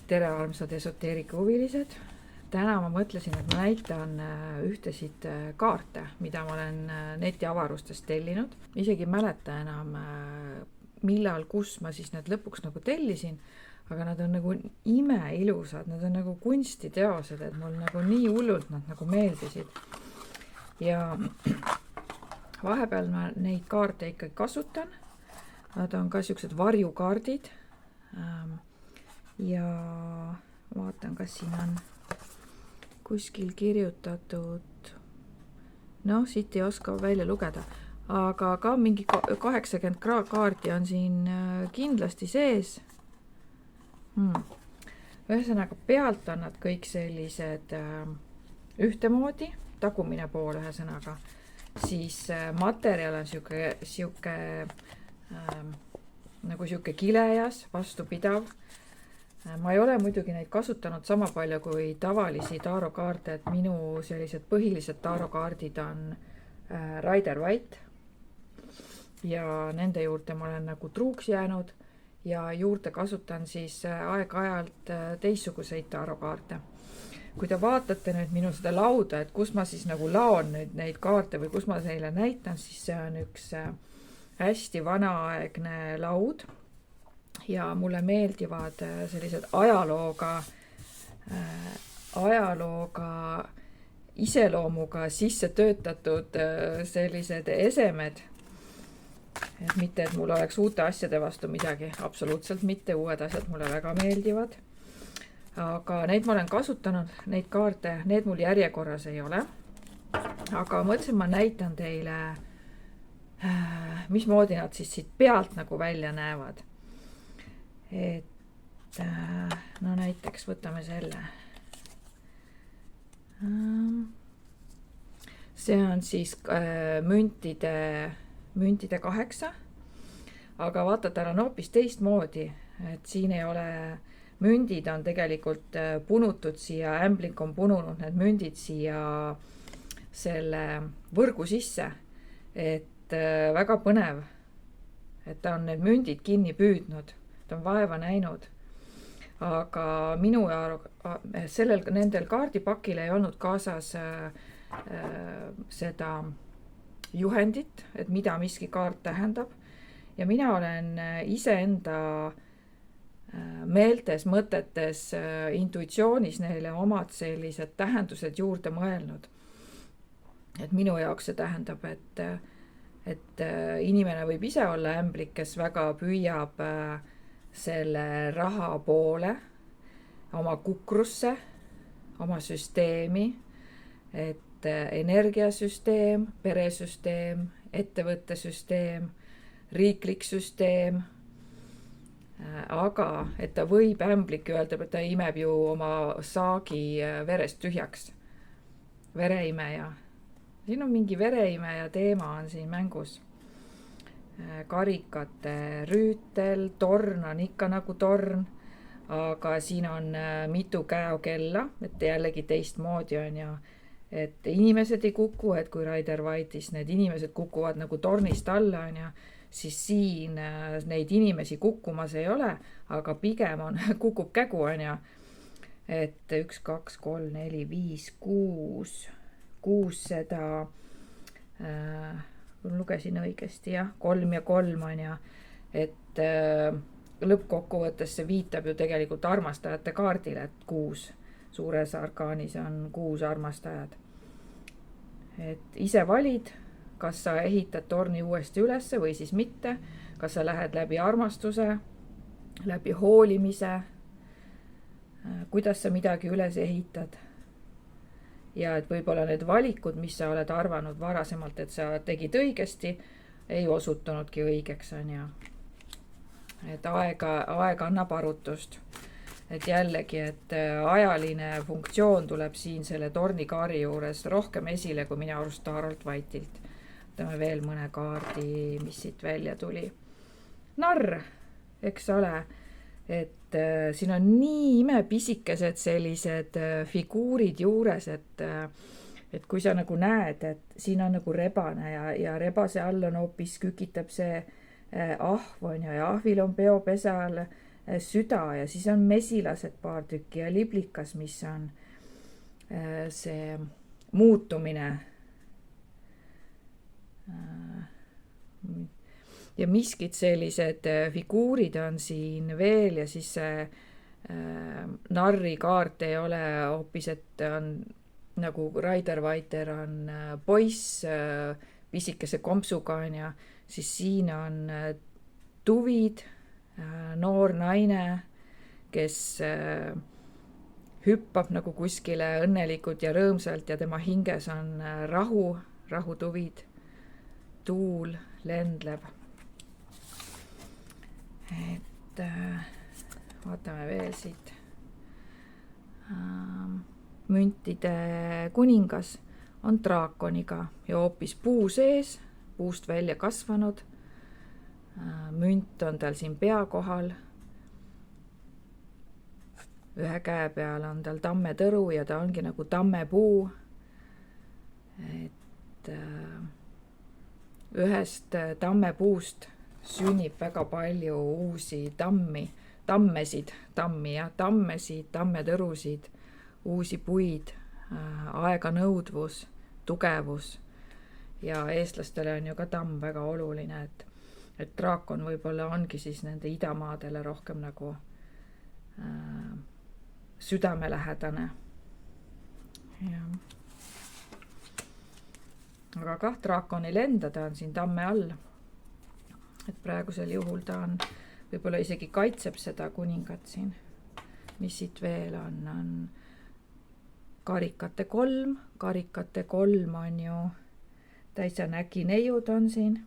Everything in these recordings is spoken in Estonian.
Tere armsad esoteerika huvilised. Täna ma mõtlesin, et ma näitan ühtesid kaarte, mida ma olen netiavarustest tellinud. Isegi ei mäleta enam, millal, kus ma siis need lõpuks nagu tellisin, aga nad on nagu imeilusad, nad on nagu kunstiteosed, et mul nagu nii hullult nad nagu meeldisid. Ja vahepeal ma neid kaarte ikkagi kasutan. Nad on ka siuksed varjukaardid. Ja vaatan, kas siin on kuskil kirjutatud, siit ei oska välja lugeda, aga ka mingi 80 kaarti on siin kindlasti sees. Ühesõnaga pealt on nad kõik sellised ühtemoodi, tagumine pool ühesõnaga, siis materjal on siuke nagu siuke kilejas, vastupidav. Ma ei ole muidugi neid kasutanud sama palju kui tavalisi taarokaarte, et minu sellised põhilised taarokaardid on Rider Waite ja nende juurde ma olen nagu truuks jäänud ja juurde kasutan siis aeg-ajalt teistsuguseid taarokaarte. Kui te vaatate nüüd minu seda lauda, et kus ma siis nagu laon nüüd neid kaarte või kus ma neile näitan, siis see on üks hästi vanaaegne laud. Ja mulle meeldivad sellised ajalooga iseloomuga sisse töötatud sellised esemed. Et mitte, et mul oleks uute asjade vastu midagi, absoluutselt mitte, uued asjad mulle väga meeldivad. Aga neid ma olen kasutanud, neid kaarte, need mul järjekorras ei ole. Aga mõtlesin, ma näitan teile, mismoodi nad siis siit pealt nagu välja näevad. Et näiteks võtame selle. See on siis müntide 8, aga vaata, tal on hoopis teistmoodi, et siin ei ole, mündid on tegelikult punutud siia, ämblik on pununud need mündid siia selle võrgu sisse, et väga põnev, et ta on need mündid kinni püüdnud. Ta on vaeva näinud, aga nendel kaardipakil ei olnud kaasas seda juhendit, et mida miski kaart tähendab. Ja mina olen iseenda meeltes, mõtetes, intuitsioonis neile omad sellised tähendused juurde mõelnud. Et minu jaoks see tähendab, et inimene võib ise olla ämblik, kes väga püüab selle raha poole, oma kukrusse, oma süsteemi, et energiasüsteem, peresüsteem, ettevõttesüsteem, riiklik süsteem, aga et ta võib ämblik öelda, et ta imeb ju oma saagi verest tühjaks. Vereimeja. Siin on mingi vereimeja teema on siin mängus. Karikate rüütel, torn on ikka nagu torn, aga siin on mitu käokella, et jällegi teistmoodi on ja, et inimesed ei kuku, et kui Rider Waite'is need inimesed kukuvad nagu tornist alla on ja, siis siin neid inimesi kukkumas ei ole, aga pigem on, kukub kägu on ja, et 1, 2, 3, 4, 5, 6 seda lugesin õigesti, jah, 3 ja 3 on ja, et lõppkokkuvõttes see viitab ju tegelikult armastajate kaardile, et 6 suures arkaanis on 6 armastajad. Et ise valid, kas sa ehitad torni uuesti ülesse või siis mitte, kas sa lähed läbi armastuse, läbi hoolimise, kuidas sa midagi üles ehitad. Ja et võib-olla need valikud, mis sa oled arvanud varasemalt, et sa tegid õigesti, ei osutunudki õigeks on ja. Et aeg annab arutust. Et jällegi, et ajaline funktsioon tuleb siin selle tornikaari juures rohkem esile, kui minu arust Taarolt Waitilt. Võtame veel mõne kaardi, mis siit välja tuli. Narr, eks ole, et siin on nii imepisikesed sellised figuurid juures, et kui sa nagu näed, et siin on nagu rebane ja rebase all on hoopis kükitab see ahv on ja ahvil on peopesal süda ja siis on mesilased paar tükki ja liblikas, mis on see muutumine. Ja miskid sellised figuurid on siin veel ja siis see narrikaart ei ole hoopis, et on nagu Raider-Vaiter on poiss pisikese kompsuga on ja siis siin on tuvid, noor naine, kes hüppab nagu kuskile õnnelikult ja rõõmsalt ja tema hinges on rahutuvid, tuul lendleb. Et vaatame veel siit. Müntide kuningas on draakoniga ja hoopis puu sees, puust välja kasvanud. Münt on tal siin pea kohal. Ühe käe peal on tal tammetõru ja ta ongi nagu tammepuu. Et ühest tammepuust sünnib väga palju uusi tammesid, tammetõrusid, uusi puid, aeganõudvus, tugevus ja eestlastele on ju ka tamm väga oluline, et draakon võib-olla ongi siis nende idamaadele rohkem nagu südamelähedane. Aga kah draakon ei lenda, ta on siin tamme all. Et praegusel juhul ta on, võib-olla isegi kaitseb seda kuningat siin. Mis siit veel on karikate 3. Karikate 3 on ju täitsa näkineiud on siin.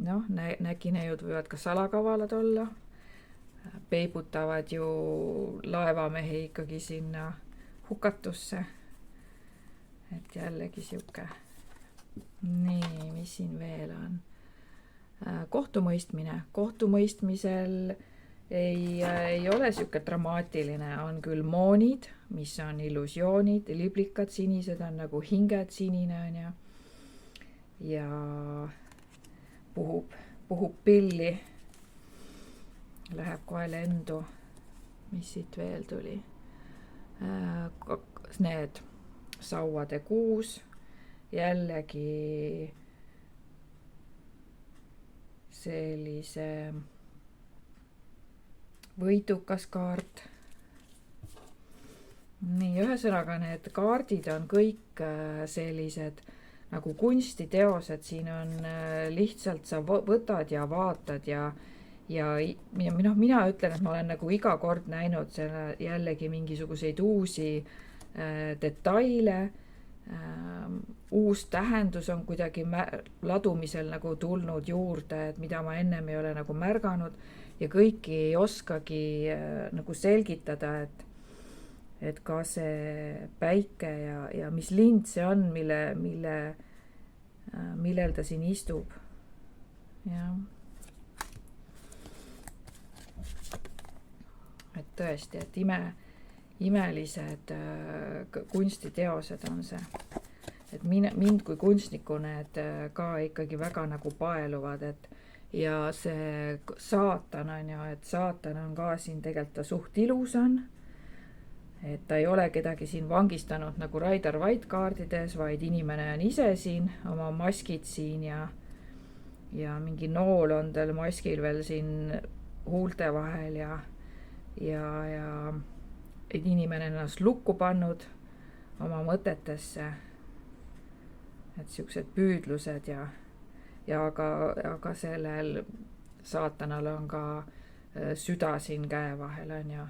Noh, näkineiud võivad ka salakavalad olla. Peibutavad ju laevamehi ikkagi sinna hukatusse. Et jällegi siuke. Nii, mis siin veel on? Kohtumõistmine. Kohtumõistmisel ei ole siuke dramaatiline. On küll moonid, mis on illusioonid, liblikad sinised on nagu hinged sinine on ja puhub pilli. Läheb kohe lendu. Mis siit veel tuli? Need sauade 6. Jällegi sellise võidukas kaart. Nii, ühesõnaga need kaardid on kõik sellised nagu kunstiteosed, siin on lihtsalt sa võtad ja vaatad ja mina ütlen, et ma olen nagu iga kord näinud selle jällegi mingisuguseid uusi detaile, uus tähendus on kuidagi ladumisel nagu tulnud juurde, et mida ma ennem ei ole nagu märganud ja kõiki ei oskagi nagu selgitada, et ka see päike ja mis lind see on, millel ta siin istub. Ja. Et tõesti, et imelised kunstiteosed on see. Et mind kui kunstniku need ka ikkagi väga nagu paeluvad, ja see saatan on ju, et saatan on ka siin tegelikult ta suht ilus on, et ta ei ole kedagi siin vangistanud nagu Raider-Vaiter kaardides, vaid inimene on ise siin, oma maskid siin ja mingi nool on tal maskil veel siin huulte vahel ja et inimene ennast lukku pannud oma mõtetesse, et siuksed püüdlused ja aga sellel saatanal on ka süda siin käe vahel on ja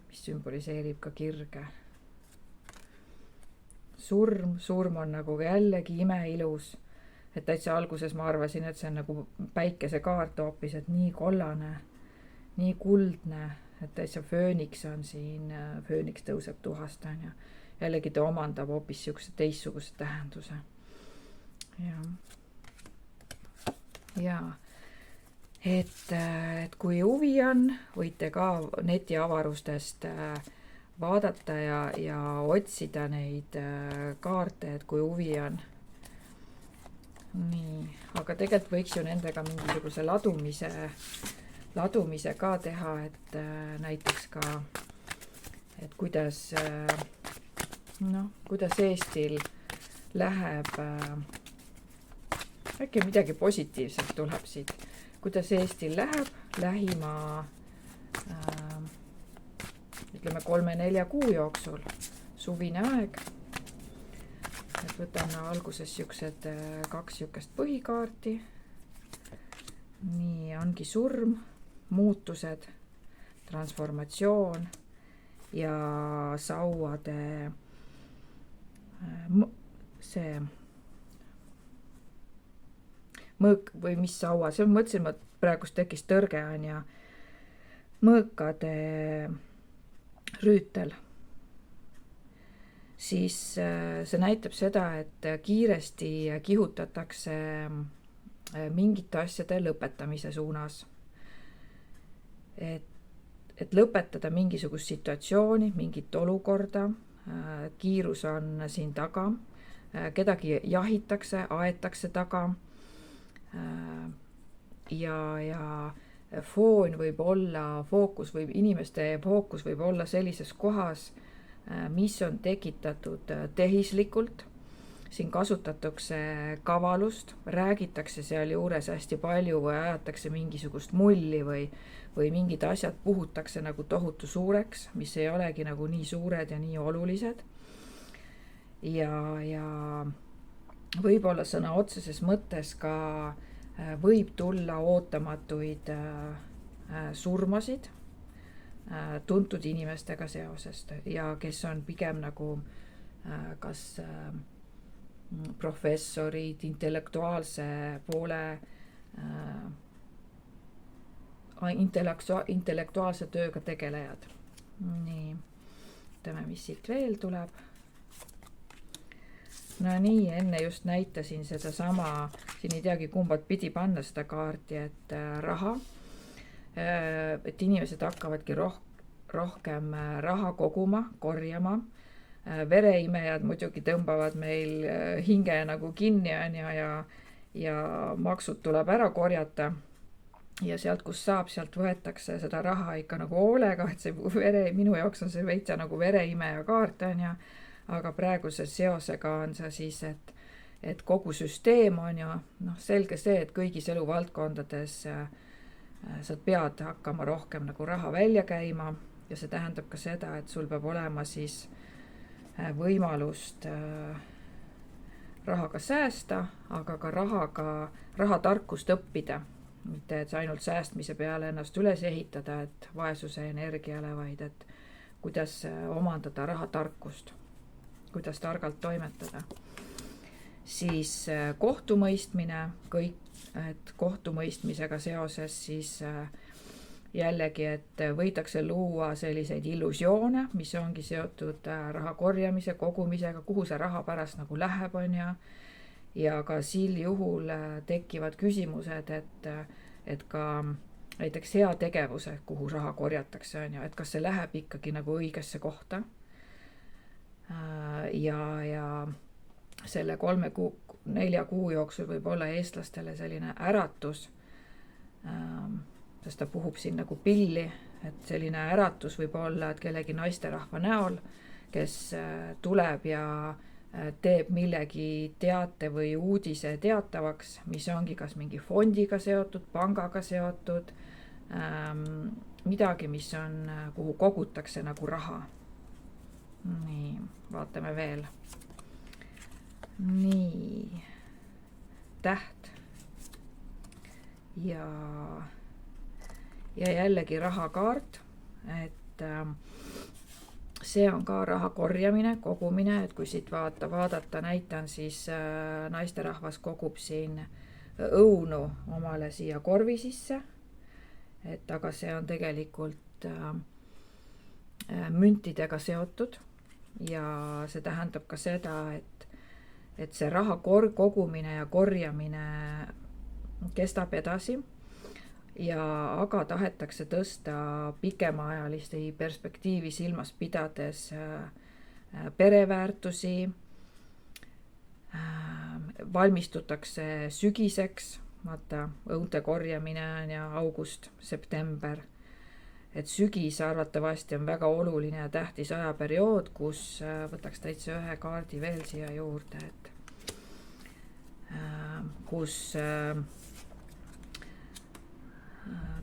mis sümboliseerib ka kirge. Surm on nagu jällegi imeilus, et täitsa alguses ma arvasin, et see on nagu päikesekaart hoopis, et nii kollane, nii kuldne, et täitsa fööniks on siin, fööniks tõuseb tuhast on ja jällegi ta omandab hoopis siukse teistsuguse tähenduse. Ja. Et kui huvi on, võite ka netiavarustest vaadata ja otsida neid kaarte, et kui huvi on. nii, aga tegelikult võiks ju nendega mingisuguse ladumise ka teha, et näiteks ka, et kuidas Eestil läheb, äkki midagi positiivset tuleb siit, kuidas Eestil läheb lähima, ütleme 3-4 kuu jooksul, suvine aeg. Et võtan alguses siuksed 2 siukest põhikaarti. Nii, ongi surm, muutused, transformatsioon ja sauade see mõõk või mis saua, see mõtlesin, et praegust tekkis tõrge on ja mõõkade rüütel. Siis see näitab seda, et kiiresti kihutatakse mingite asjade lõpetamise suunas. Et lõpetada mingisugust situatsiooni, mingit olukorda, kiirus on siin taga, kedagi jahitakse, aetakse taga ja foon võib olla, inimeste fookus võib olla sellises kohas, mis on tekitatud tehislikult. Siin kasutatakse kavalust, räägitakse seal juures hästi palju või ajatakse mingisugust mulli või mingid asjad puhutakse nagu tohutu suureks, mis ei olegi nagu nii suured ja nii olulised. Ja võib-olla sõna otseses mõttes ka võib tulla ootamatuid surmasid tuntud inimestega seosest ja kes on pigem nagu kas professorid, intellektuaalse poole, intellektuaalse tööga tegelejad. Nii, ütleme, mis siit veel tuleb. No nii, enne just näitasin seda sama, siin ei teagi kumbad pidi panna seda kaarti, et raha, et inimesed hakkavadki rohkem raha koguma, korjama. Vereimejad muidugi tõmbavad meil hinge nagu kinni ja maksud tuleb ära korjata. Ja sealt, kus saab, sealt võetakse seda raha ikka nagu hoolega, et see minu jaoks on see veitsa nagu vereimeja kaart on ja, aga praeguse seosega on see siis, et kogu süsteem on ja selge see, et kõigis eluvaldkondades sa pead hakkama rohkem nagu raha välja käima ja see tähendab ka seda, et sul peab olema siis võimalust rahaga säästa, aga ka rahatarkust õppida. Mitte, et ainult säästmise peale ennast üles ehitada, et vaesuse energiale, vaid et kuidas omandada rahatarkust, kuidas targalt toimetada. Siis kohtumõistmine, et kohtumõistmisega seoses siis jällegi, et võidakse luua selliseid illusioone, mis ongi seotud raha korjamise, kogumisega, kuhu see raha pärast nagu läheb on ja ka sil juhul tekivad küsimused, et ka näiteks heategevuse, kuhu raha korjatakse on et kas see läheb ikkagi nagu õigesse kohta. Ja selle 3-4 kuu jooksul võib olla eestlastele selline äratus, sest ta puhub siin nagu pilli, et selline äratus võib olla, et kellegi naisterahva näol, kes tuleb ja teeb millegi teate või uudise teatavaks, mis ongi kas mingi fondiga seotud, pangaga seotud, midagi, mis on, kuhu kogutakse nagu raha. Nii, vaatame veel. Nii, täht ja jällegi rahakaart, et see on ka raha korjamine, kogumine, et kui siit vaadata, näitan siis naisterahvas kogub siin õunu omale siia korvi sisse, et aga see on tegelikult müntidega seotud ja see tähendab ka seda, et see raha kogumine ja korjamine kestab edasi. Aga tahetakse tõsta pikemaajaliste perspektiivi silmas pidades pereväärtusi, valmistutakse sügiseks, vaata, õunte korjamine on ja august, september. Et sügis arvatavasti on väga oluline ja tähtis ajaperiood, kus võtaks täitsa ühe kaardi veel siia juurde, et kus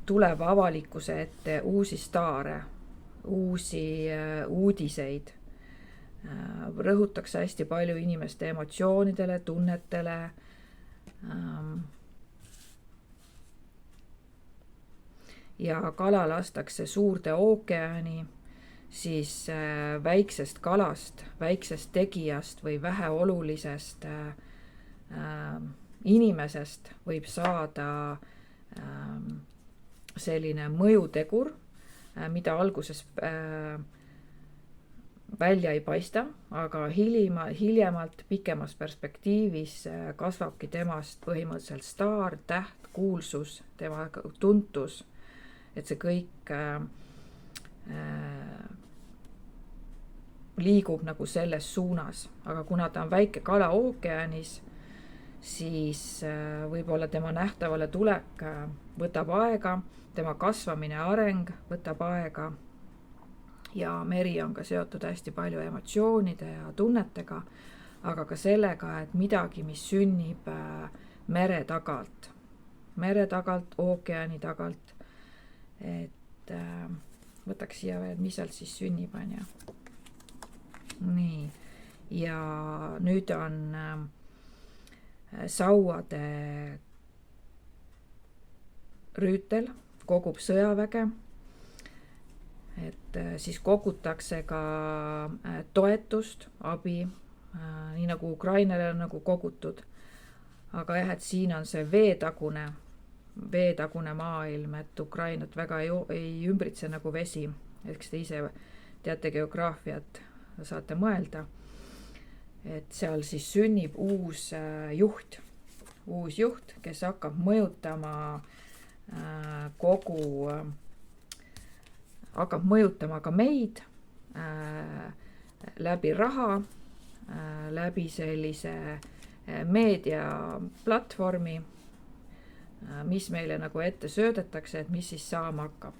tuleb avalikkuse ette uusi staare, uusi uudiseid. Rõhutakse hästi palju inimeste emotsioonidele, tunnetele. Ja kala lastakse suurde ookeani, siis väiksest kalast, väiksest tegijast või väheolulisest inimesest võib saada selline mõjutegur, mida alguses välja ei paista, aga hiljemalt pikemas perspektiivis kasvabki temast põhimõtteliselt staar, täht, kuulsus, tema tuntus, et see kõik liigub nagu selles suunas, aga kuna ta on väike kala ookeanis, siis võib-olla tema nähtavale tulek võtab aega, tema kasvamine, areng võtab aega ja meri on ka seotud hästi palju emotsioonide ja tunnetega, aga ka sellega, et midagi, mis sünnib mere tagalt, ookeani tagalt, et võtaks siia veel, mis sealt siis sünnib, on ju. Nii, ja nüüd on sauade rüütel kogub sõjaväge, et siis kogutakse ka toetust, abi, nii nagu Ukrainale on nagu kogutud. Aga jah, et siin on see veetagune maailm, et Ukrainat väga ei ümbritse nagu vesi, eks te ise teate geograafiat, saate mõelda, et seal siis sünnib uus juht, kes hakkab mõjutama hakkab mõjutama ka meid läbi raha, läbi sellise meediaplatvormi, mis meile nagu ette söödetakse, et mis siis saama hakkab.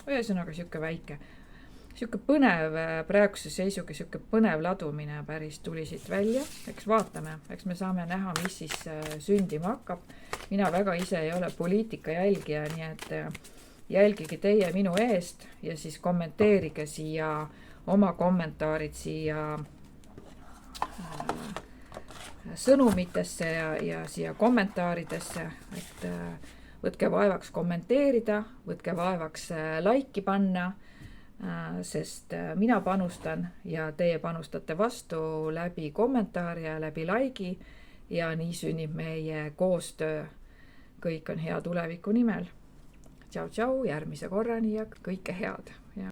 Ühesõnaga siuke põnev, praeguse seisuga siuke põnev ladumine päris tuli siit välja. Eks vaatame, eks me saame näha, mis siis sündima hakkab. Mina väga ise ei ole poliitika jälgija, nii et jälgige teie minu eest ja siis kommenteerige siia oma kommentaarid siia sõnumitesse ja siia kommentaaridesse, et võtke vaevaks kommenteerida, võtke vaevaks laiki panna, sest mina panustan ja teie panustate vastu läbi kommentaari ja läbi laigi ja nii sünnib meie koostöö. Kõik on hea tuleviku nimel. Tšau, järgmise korrani ja kõike head!